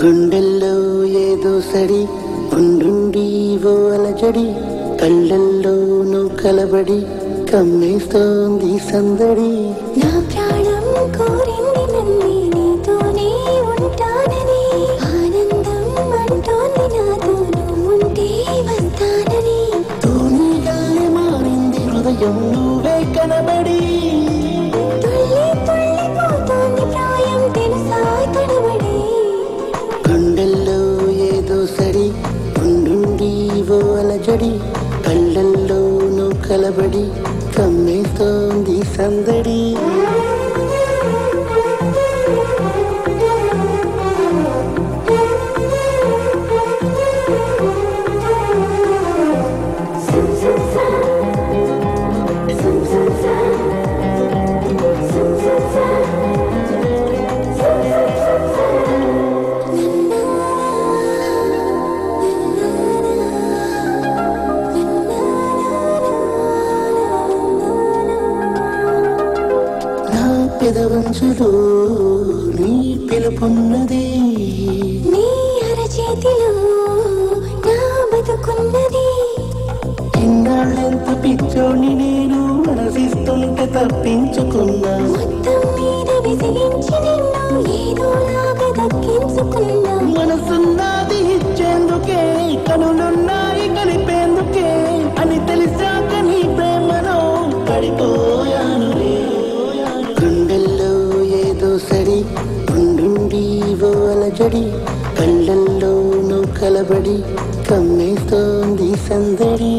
గుండెల్లో ఏదో సడి ఉండుండి ఓ అలజడి కళ్ళల్లోనూ కలబడి కమ్మేస్తోంది సందడి. నా ప్రాణం కోరింది నన్ను నీతోనే ఉంటానని, ఆనందం అంటోంది నాతో నువ్వుంటే వస్తానని. తూనీగానే మారింది హృదయం నువ్వే కనబడి, తుళ్ళిపోతోంది ప్రాయం తెలుసా తడబడి. గుండెల్లో ఏదో సడి ఉండుండి ఓ అలజడి కళ్ళల్లోనూ కలబడి కమ్మేస్తోంది సందడి. పెదవంచులో నీ పిలుపున్నది, నీ అరచేతిలో నా బతుకున్నది. ఇన్నాళ్ళెంత పిచ్చోని నేను మనసిస్తుంటే తప్పించుకున్నా, మొత్తం మీద విసిగించి నిన్ను ఏదోలాగా దక్కించుకున్నా. మనసున్నది ఇచ్చేందుకే కనులున్నాయి కలిపేందుకే అని తెలిసాక నీ ప్రేమలో పడిపోయాను. గుండెల్లో ఏదో సడి ఉండుండి ఓ అలజడి కళ్ళల్లోనూ కలబడి కమ్మేస్తోంది సందడి.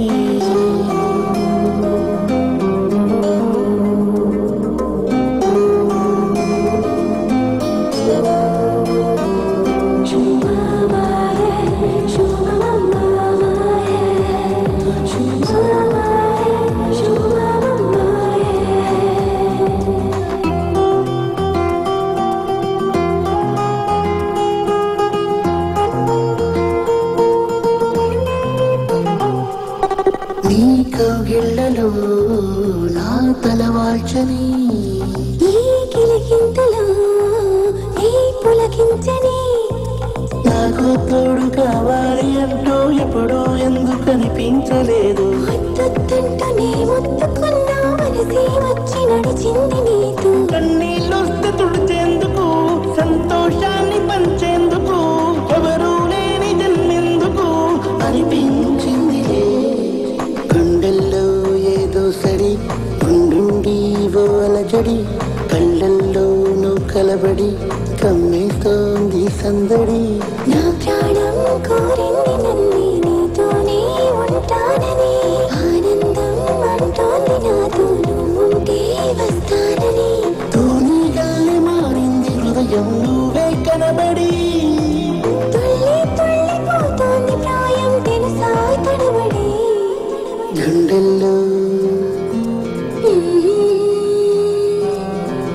నీ కౌగిళ్లలో నా తలవాల్చని, ఈ కిలకింతలో ఈ పులకించని. నాకు తోడు కావాలి అంటూ ఎప్పుడూ ఎందుకు అనిపించలేదు. ముద్దుంటూనే ముద్దుకున్నా మనసే వచ్చి నడిచింది నీతో. కన్నీళ్ళొస్తే తుడిచేందుకు సంతోషాన్ని పంచేందుకు ఎవరూ లేని జన్మెందుకు అనిపించింది. గుండెల్లో ఏదో సడి ఉండుండి ఓ అలజడి కళ్ళల్లోనూ కలబడి కమ్మేస్తోంది సందడి. నా ప్రాణం కోరింది నన్ను నీతోనే ఉంటానని, ఆనందం అంటోంది నాతో నువ్వుంటే వస్తానని. తూనీగానే మారింది హృదయం నువ్వే కనబడి, తుళ్ళిపోతోంది ప్రాయం తెలుసా తడబడి. గుండెల్లో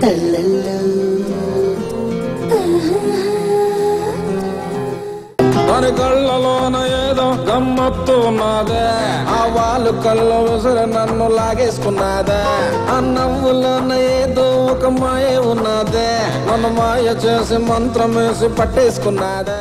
తల్లల్లో అని కళ్ళలోన ఏదో గమ్మత్తున్నదే, ఆ వాళ్ళు కళ్ళు విసిరి నన్ను లాగేసుకున్నదే. ఆ నవ్వులోన ఏదో ఒక మాయ ఉన్నదే, నన్ను మాయ చేసి మంత్రం వేసి పట్టేసుకున్నదే.